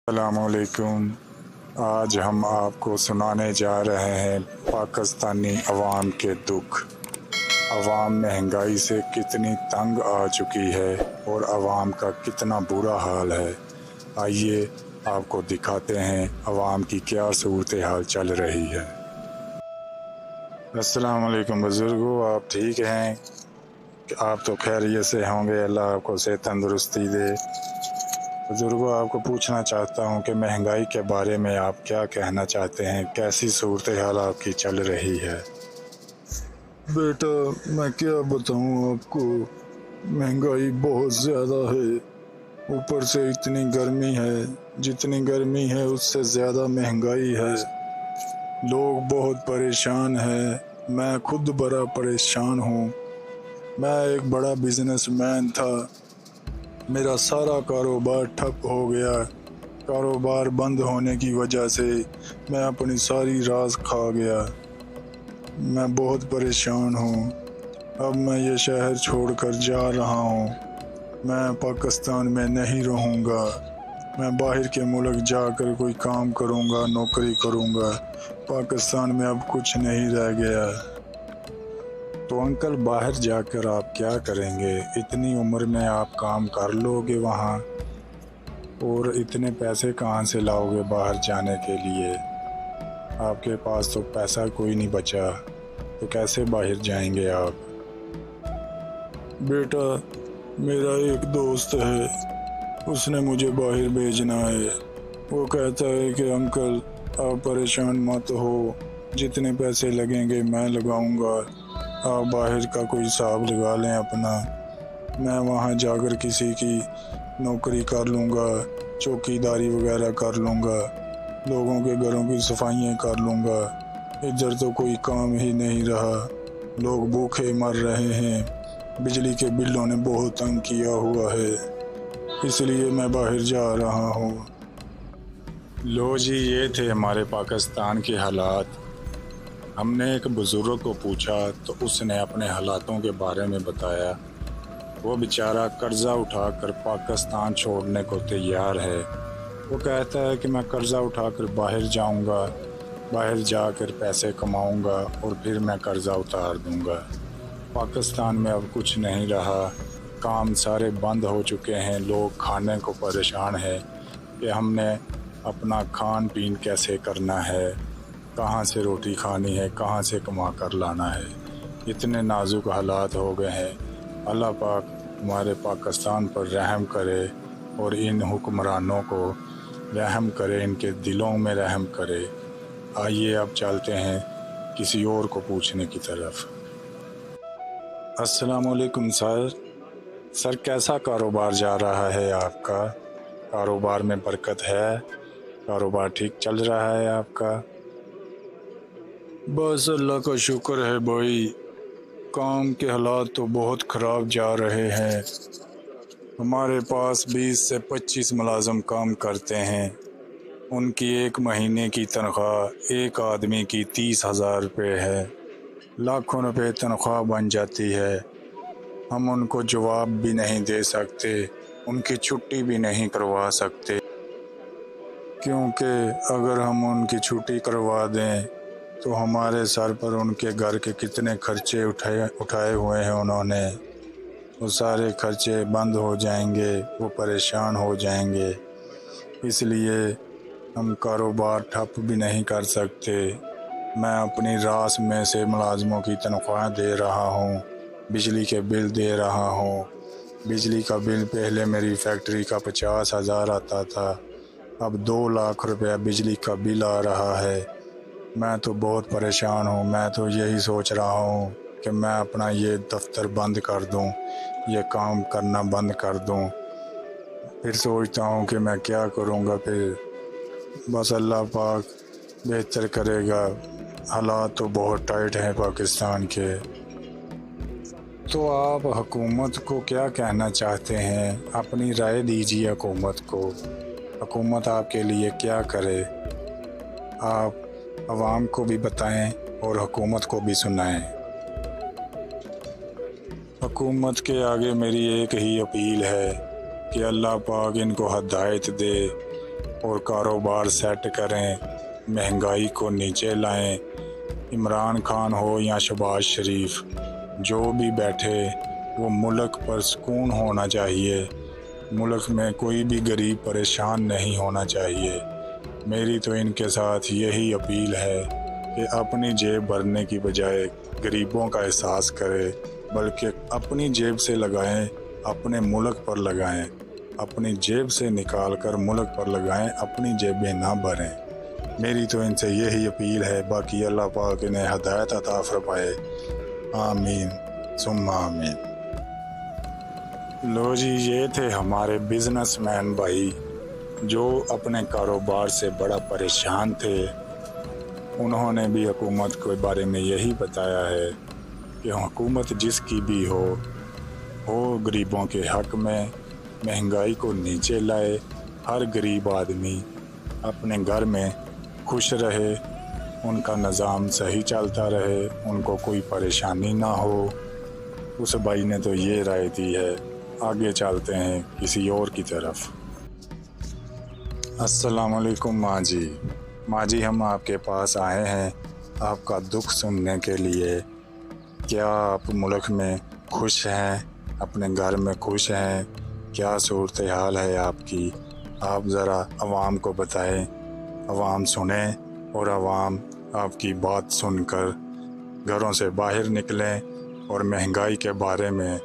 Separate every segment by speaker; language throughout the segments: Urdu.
Speaker 1: السلام علیکم۔ آج ہم آپ کو سنانے جا رہے ہیں پاکستانی عوام کے دکھ۔ عوام مہنگائی سے کتنی تنگ آ چکی ہے اور عوام کا کتنا برا حال ہے۔ آئیے آپ کو دکھاتے ہیں عوام کی کیا صورتحال چل رہی ہے۔ السلام علیکم بزرگوں، آپ ٹھیک ہیں؟ آپ تو خیریت سے ہوں گے، اللہ آپ کو صحت تندرستی دے۔ بزرگوں، آپ کو پوچھنا چاہتا ہوں کہ مہنگائی کے بارے میں آپ کیا کہنا چاہتے ہیں؟ کیسی صورتحال آپ کی چل رہی ہے؟
Speaker 2: بیٹا میں کیا بتاؤں آپ کو، مہنگائی بہت زیادہ ہے، اوپر سے اتنی گرمی ہے، جتنی گرمی ہے اس سے زیادہ مہنگائی ہے، لوگ بہت پریشان ہیں، میں خود بڑا پریشان ہوں۔ میں ایک بڑا بزنس مین تھا، میرا سارا کاروبار ٹھپ ہو گیا۔ کاروبار بند ہونے کی وجہ سے میں اپنی ساری راز کھا گیا۔ میں بہت پریشان ہوں، اب میں یہ شہر چھوڑ کر جا رہا ہوں۔ میں پاکستان میں نہیں رہوں گا، میں باہر کے ملک جا کر کوئی کام کروں گا، نوکری کروں گا۔ پاکستان میں اب کچھ نہیں رہ گیا۔
Speaker 1: تو انکل، باہر جا کر آپ کیا کریں گے؟ اتنی عمر میں آپ کام کر لو گے وہاں؟ اور اتنے پیسے کہاں سے لاؤ گے باہر جانے کے لیے؟ آپ کے پاس تو پیسہ کوئی نہیں بچا، تو کیسے باہر جائیں گے آپ؟
Speaker 2: بیٹا میرا ایک دوست ہے، اس نے مجھے باہر بھیجنا ہے۔ وہ کہتا ہے کہ انکل آپ پریشان مت ہو، جتنے پیسے لگیں گے میں لگاؤں گا، آپ باہر کا کوئی حساب لگا لیں اپنا، میں وہاں جا کر کسی کی نوکری کر لوں گا، چوکی داری وغیرہ کر لوں گا، لوگوں کے گھروں کی صفائیاں کر لوں گا۔ ادھر تو کوئی کام ہی نہیں رہا، لوگ بھوکے مر رہے ہیں، بجلی کے بلوں نے بہت تنگ کیا ہوا ہے، اس لیے میں باہر جا رہا ہوں۔
Speaker 1: لو جی، یہ تھے ہمارے پاکستان کے حالات۔ ہم نے ایک بزرگ کو پوچھا تو اس نے اپنے حالاتوں کے بارے میں بتایا۔ وہ بیچارہ قرضہ اٹھا کر پاکستان چھوڑنے کو تیار ہے۔ وہ کہتا ہے کہ میں قرضہ اٹھا کر باہر جاؤں گا، باہر جا کر پیسے کماؤں گا اور پھر میں قرضہ اتار دوں گا۔ پاکستان میں اب کچھ نہیں رہا، کام سارے بند ہو چکے ہیں، لوگ کھانے کو پریشان ہیں کہ ہم نے اپنا کھان پین کیسے کرنا ہے، کہاں سے روٹی کھانی ہے، کہاں سے کما کر لانا ہے۔ اتنے نازک حالات ہو گئے ہیں۔ اللہ پاک ہمارے پاکستان پر رحم کرے اور ان حکمرانوں کو رحم کرے، ان کے دلوں میں رحم کرے۔ آئیے اب چلتے ہیں کسی اور کو پوچھنے کی طرف۔ السلام علیکم سر، کیسا کاروبار جا رہا ہے آپ کا؟ کاروبار میں برکت ہے؟ کاروبار ٹھیک چل رہا ہے آپ کا؟
Speaker 2: بس اللہ کا شکر ہے بھائی، کام کے حالات تو بہت خراب جا رہے ہیں۔ ہمارے پاس 20 سے 25 ملازم کام کرتے ہیں، ان کی ایک مہینے کی تنخواہ ایک آدمی کی 30,000 روپے ہے، لاکھوں روپے تنخواہ بن جاتی ہے۔ ہم ان کو جواب بھی نہیں دے سکتے، ان کی چھٹی بھی نہیں کروا سکتے، کیونکہ اگر ہم ان کی چھٹی کروا دیں تو ہمارے سر پر ان کے گھر کے کتنے خرچے اٹھائے ہوئے ہیں انہوں نے، وہ سارے خرچے بند ہو جائیں گے، وہ پریشان ہو جائیں گے۔ اس لیے ہم کاروبار ٹھپ بھی نہیں کر سکتے۔ میں اپنی راس میں سے ملازموں کی تنخواہ دے رہا ہوں، بجلی کے بل دے رہا ہوں۔ بجلی کا بل پہلے میری فیکٹری کا 50,000 آتا تھا، اب 2 لاکھ روپے بجلی کا بل آ رہا ہے۔ میں تو بہت پریشان ہوں، میں تو یہی سوچ رہا ہوں کہ میں اپنا یہ دفتر بند کر دوں، یہ کام کرنا بند کر دوں۔ پھر سوچتا ہوں کہ میں کیا کروں گا، پھر بس اللہ پاک بہتر کرے گا۔ حالات تو بہت ٹائٹ ہیں پاکستان کے۔
Speaker 1: تو آپ حکومت کو کیا کہنا چاہتے ہیں؟ اپنی رائے دیجیے حکومت کو، حکومت آپ کے لیے کیا کرے؟ آپ عوام کو بھی بتائیں اور حکومت کو بھی سنائیں۔
Speaker 2: حکومت کے آگے میری ایک ہی اپیل ہے کہ اللہ پاک ان کو ہدایت دے، اور کاروبار سیٹ کریں، مہنگائی کو نیچے لائیں۔ عمران خان ہو یا شہباز شریف، جو بھی بیٹھے وہ ملک پر سکون ہونا چاہیے، ملک میں کوئی بھی غریب پریشان نہیں ہونا چاہیے۔ میری تو ان کے ساتھ یہی اپیل ہے کہ اپنی جیب بھرنے کی بجائے غریبوں کا احساس کرے، بلکہ اپنی جیب سے لگائیں، اپنے ملک پر لگائیں، اپنی جیب سے نکال کر ملک پر لگائیں، اپنی جیبیں نہ بھریں۔ میری تو ان سے یہی اپیل ہے، باقی اللہ پاک انہیں ہدایت عطا فرمائے، آمین ثم آمین۔ لو جی، یہ تھے ہمارے بزنس مین بھائی جو اپنے کاروبار سے بڑا پریشان تھے۔ انہوں نے بھی حکومت کے بارے میں یہی بتایا ہے کہ حکومت جس کی بھی ہو غریبوں کے حق میں، مہنگائی کو نیچے لائے، ہر غریب آدمی اپنے گھر میں خوش رہے، ان کا نظام صحیح چلتا رہے، ان کو کوئی پریشانی نہ ہو۔ اس بھائی نے تو یہ رائے دی ہے۔ آگے چلتے ہیں کسی اور کی طرف۔ السلام علیکم ماں جی۔ ماں جی، ہم آپ کے پاس آئے ہیں آپ کا دکھ سننے کے لیے۔ کیا آپ ملک میں خوش ہیں؟ اپنے گھر میں خوش ہیں؟ کیا صورتحال ہے آپ کی؟ آپ ذرا عوام کو بتائیں، عوام سنیں اور عوام آپ کی بات سن کر گھروں سے باہر نکلیں اور مہنگائی کے بارے میں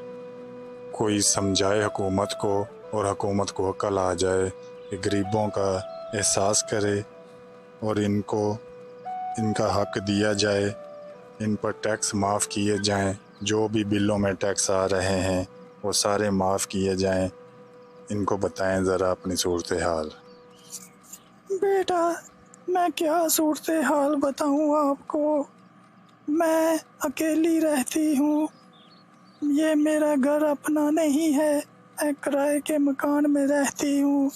Speaker 2: کوئی سمجھائے حکومت کو، اور حکومت کو عقل آ جائے کہ غریبوں کا احساس کرے اور ان کو ان کا حق دیا جائے، ان پر ٹیکس معاف کیے جائیں، جو بھی بلوں میں ٹیکس آ رہے ہیں وہ سارے معاف کیے جائیں۔ ان کو بتائیں ذرا اپنی صورتحال۔
Speaker 3: بیٹا، میں کیا صورتحال بتاؤں آپ کو؟ میں اکیلی رہتی ہوں، یہ میرا گھر اپنا نہیں ہے، میں کرائے کے مکان میں رہتی ہوں،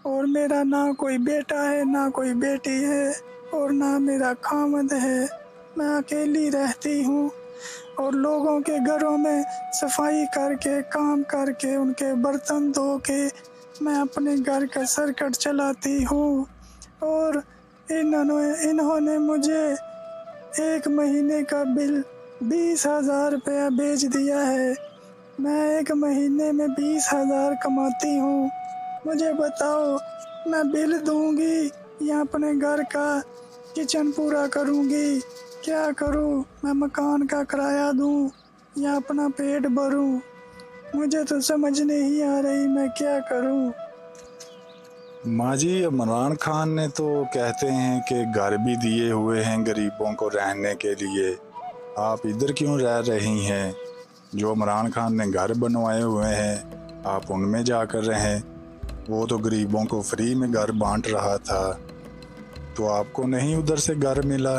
Speaker 3: اور میرا نہ کوئی بیٹا ہے نہ کوئی بیٹی ہے اور نہ میرا خاوند ہے۔ میں اکیلی رہتی ہوں اور لوگوں کے گھروں میں صفائی کر کے، کام کر کے، ان کے برتن دھو کے میں اپنے گھر کا سرکٹ چلاتی ہوں، اور انہوں نے مجھے 1 مہینے کا بل 20,000 روپیہ بھیج دیا ہے۔ میں 1 مہینے میں 20,000 کماتی ہوں۔ مجھے بتاؤ، میں بل دوں گی یا اپنے گھر کا کچن پورا کروں گی؟ کیا کروں؟ میں مکان کا کرایہ دوں یا اپنا پیٹ بھروں؟ مجھے تو سمجھ نہیں آ رہی میں کیا کروں۔
Speaker 2: ماں جی، عمران خان نے تو کہتے ہیں کہ گھر بھی دیے ہوئے ہیں غریبوں کو رہنے کے لیے، آپ ادھر کیوں رہ رہی ہیں؟ جو عمران خان نے گھر بنوائے ہوئے ہیں آپ ان میں جا کر رہیں۔ وہ تو غریبوں کو فری میں گھر بانٹ رہا تھا، تو آپ کو نہیں ادھر سے گھر ملا؟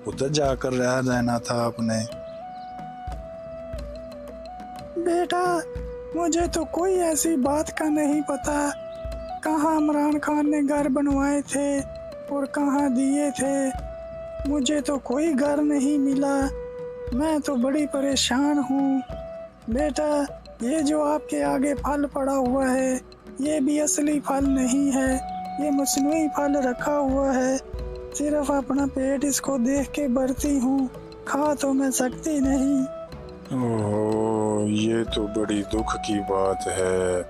Speaker 2: ادھر جا کر رہنا تھا آپ نے۔
Speaker 3: بیٹا، مجھے تو کوئی ایسی بات کا نہیں پتا، کہاں عمران خان نے گھر بنوائے تھے اور کہاں دیے تھے۔ مجھے تو کوئی گھر نہیں ملا، میں تو بڑی پریشان ہوں۔ بیٹا، یہ جو آپ کے آگے پھل پڑا ہوا ہے یہ بھی اصلی پھل نہیں ہے، یہ مصنوعی پھل رکھا ہوا ہے، صرف اپنا پیٹ اس کو دیکھ کے بھرتی ہوں، کھا تو میں سکتی نہیں۔
Speaker 2: اوہ، یہ تو بڑی دکھ کی بات ہے۔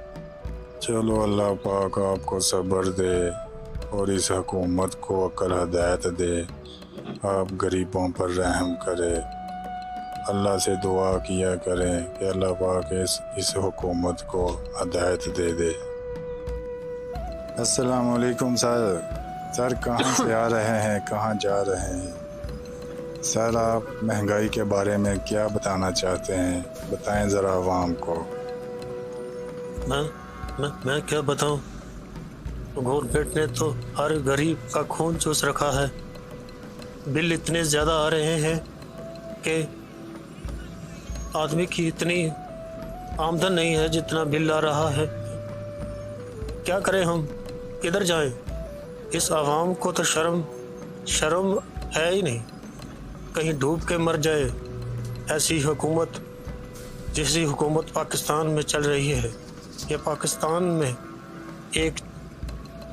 Speaker 2: چلو اللہ پاک آپ کو صبر دے اور اس حکومت کو عقل ہدایت دے، آپ غریبوں پر رحم کرے۔ اللہ سے دعا کیا کریں کہ اللہ پاک اس حکومت کو ہدایت دے دے۔ السلام علیکم سر، کہاں سے آ رہے ہیں، کہاں جا رہے ہیں؟ سر، آپ مہنگائی کے بارے میں کیا بتانا چاہتے ہیں؟ بتائیں ذرا عوام کو۔
Speaker 4: میں کیا بتاؤں؟ گورنمنٹ نے تو ہر غریب کا خون چوس رکھا ہے، بل اتنے زیادہ آ رہے ہیں کہ آدمی کی اتنی آمدن نہیں ہے جتنا بل آ رہا ہے۔ کیا کریں ہم، کدھر جائیں؟ اس عوام کو تو شرم ہے ہی نہیں، کہیں ڈوب کے مر جائے۔ ایسی حکومت جیسی حکومت پاکستان میں چل رہی ہے، یہ پاکستان میں ایک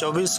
Speaker 4: 24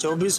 Speaker 4: 24